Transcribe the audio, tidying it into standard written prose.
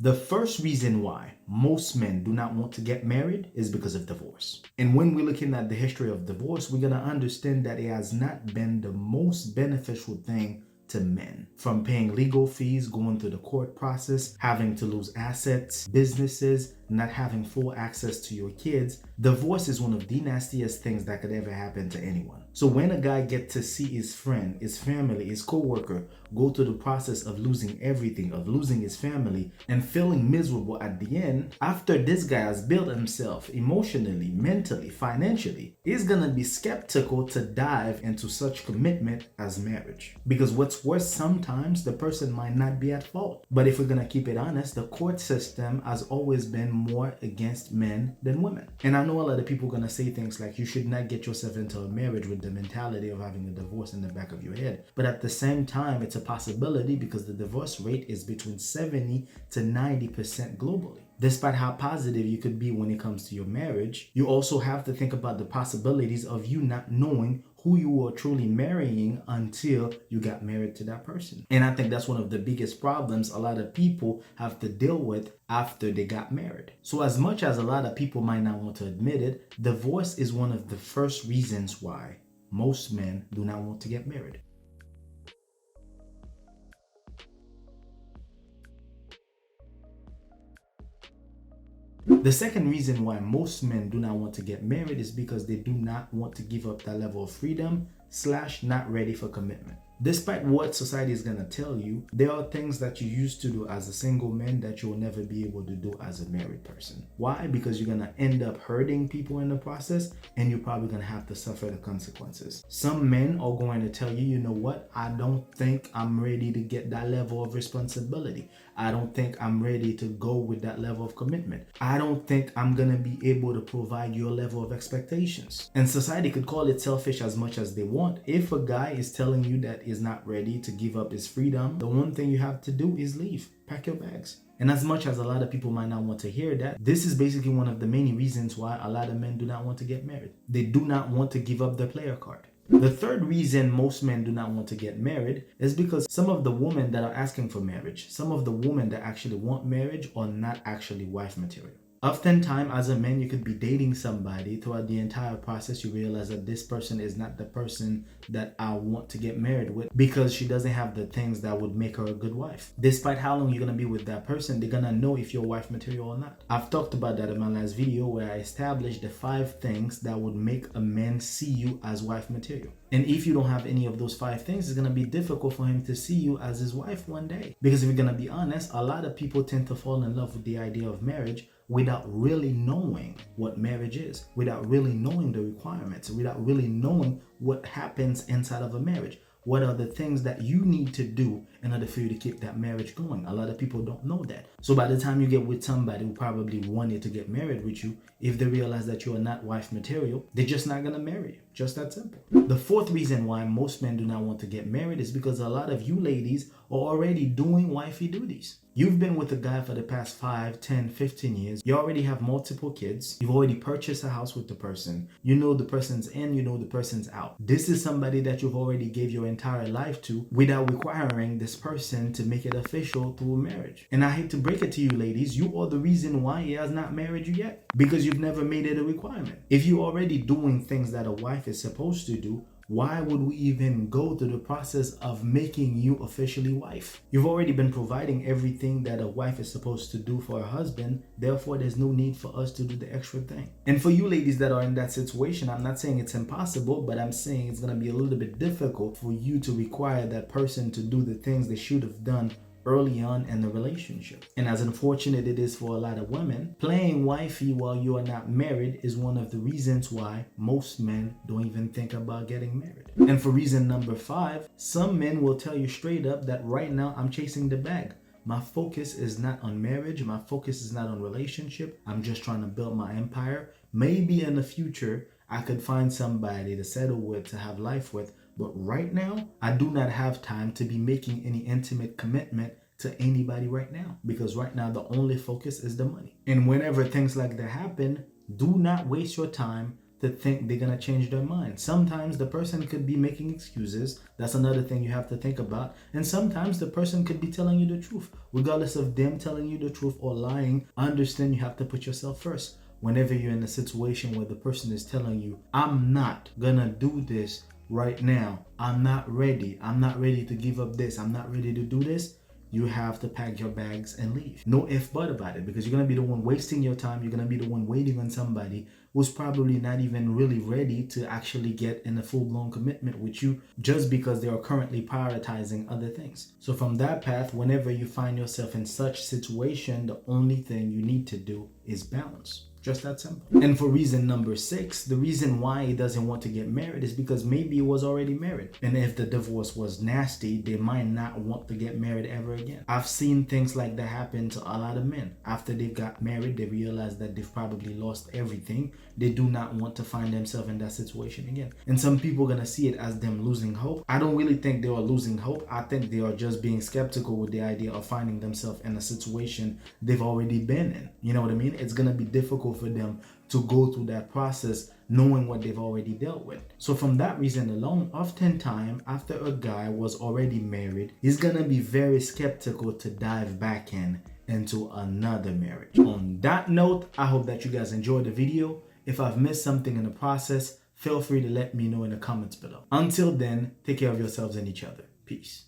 The first reason why most men do not want to get married is because of divorce. And when we're looking at the history of divorce, we're going to understand that it has not been the most beneficial thing to men. From paying legal fees, going through the court process, having to lose assets, businesses, not having full access to your kids, divorce is one of the nastiest things that could ever happen to anyone. So when a guy gets to see his friend, his family, his co-worker go through the process of losing everything, of losing his family, and feeling miserable at the end, after this guy has built himself emotionally, mentally, financially, he's gonna be skeptical to dive into such commitment as marriage. Because what's worse, sometimes the person might not be at fault. But if we're gonna keep it honest, the court system has always been more against men than women. And I know a lot of people are gonna say things like you should not get yourself into a marriage with the mentality of having a divorce in the back of your head. But at the same time, it's a possibility because the divorce rate is between 70 to 90% globally. Despite how positive you could be when it comes to your marriage, you also have to think about the possibilities of you not knowing who you were truly marrying until you got married to that person. And I think that's one of the biggest problems a lot of people have to deal with after they got married. So as much as a lot of people might not want to admit it, divorce is one of the first reasons why most men do not want to get married. The second reason why most men do not want to get married is because they do not want to give up that level of freedom / not ready for commitment. Despite what society is going to tell you, there are things that you used to do as a single man that you'll never be able to do as a married person. Why? Because you're going to end up hurting people in the process and you're probably going to have to suffer the consequences. Some men are going to tell you, you know what? I don't think I'm ready to get that level of responsibility. I don't think I'm ready to go with that level of commitment. I don't think I'm going to be able to provide your level of expectations. And society could call it selfish as much as they want. If a guy is telling you that is not ready to give up his freedom, the one thing you have to do is leave. Pack your bags. And as much as a lot of people might not want to hear that, this is basically one of the many reasons why a lot of men do not want to get married. They do not want to give up their player card. The third reason most men do not want to get married is because some of the women that are asking for marriage, some of the women that actually want marriage are not actually wife material. Oftentimes, as a man, you could be dating somebody. Throughout the entire process, you realize that this person is not the person that I want to get married with because she doesn't have the things that would make her a good wife. Despite how long you're going to be with that person, they're going to know if you're wife material or not. I've talked about that in my last video where I established the 5 things that would make a man see you as wife material. And if you don't have any of those 5 things, it's going to be difficult for him to see you as his wife one day. Because if you're going to be honest, a lot of people tend to fall in love with the idea of marriage without really knowing what marriage is, without really knowing the requirements, without really knowing what happens inside of a marriage. What are the things that you need to do in order for you to keep that marriage going? A lot of people don't know that. So by the time you get with somebody who probably wanted to get married with you, if they realize that you are not wife material, they're just not going to marry you. Just that simple. The fourth reason why most men do not want to get married is because a lot of you ladies are already doing wifey duties. You've been with a guy for the past 5, 10, 15 years. You already have multiple kids. You've already purchased a house with the person. You know the person's in, you know the person's out. This is somebody that you've already gave your entire life to without requiring this person to make it official through marriage. And I hate to break it to you ladies, you are the reason why he has not married you yet. Because you've never made it a requirement. If you're already doing things that a wife is supposed to do, why would we even go through the process of making you officially wife? You've already been providing everything that a wife is supposed to do for her husband. Therefore, there's no need for us to do the extra thing. And for you ladies that are in that situation, I'm not saying it's impossible, but I'm saying it's going to be a little bit difficult for you to require that person to do the things they should have done early on in the relationship. And as unfortunate it is for a lot of women, playing wifey while you are not married is one of the reasons why most men don't even think about getting married. And for reason number 5, some men will tell you straight up that right now I'm chasing the bag. My focus is not on marriage. My focus is not on relationship. I'm just trying to build my empire. Maybe in the future, I could find somebody to settle with, to have life with. But right now, I do not have time to be making any intimate commitment to anybody right now. Because right now, the only focus is the money. And whenever things like that happen, do not waste your time to think they're gonna change their mind. Sometimes the person could be making excuses. That's another thing you have to think about. And sometimes the person could be telling you the truth. Regardless of them telling you the truth or lying, understand you have to put yourself first. Whenever you're in a situation where the person is telling you, I'm not gonna do this right now, I'm not ready to give up this, I'm not ready to do this, you have to pack your bags and leave. No if but about it, because you're gonna be the one wasting your time. You're gonna be the one waiting on somebody who's probably not even really ready to actually get in a full-blown commitment with you just because they are currently prioritizing other things. So from that path, whenever you find yourself in such situation, the only thing you need to do is balance. Just that simple. And for reason number 6, the reason why he doesn't want to get married is because maybe he was already married. And if the divorce was nasty, they might not want to get married ever again. I've seen things like that happen to a lot of men. After they've got married, they realize that they've probably lost everything. They do not want to find themselves in that situation again. And some people are going to see it as them losing hope. I don't really think they are losing hope. I think they are just being skeptical with the idea of finding themselves in a situation they've already been in. You know what I mean? It's going to be difficult for them to go through that process knowing what they've already dealt with. So from that reason alone, oftentimes after a guy was already married, he's gonna be very skeptical to dive back into another marriage. On that note, I hope that you guys enjoyed the video. If I've missed something in the process, feel free to let me know in the comments below. Until then, take care of yourselves and each other. Peace.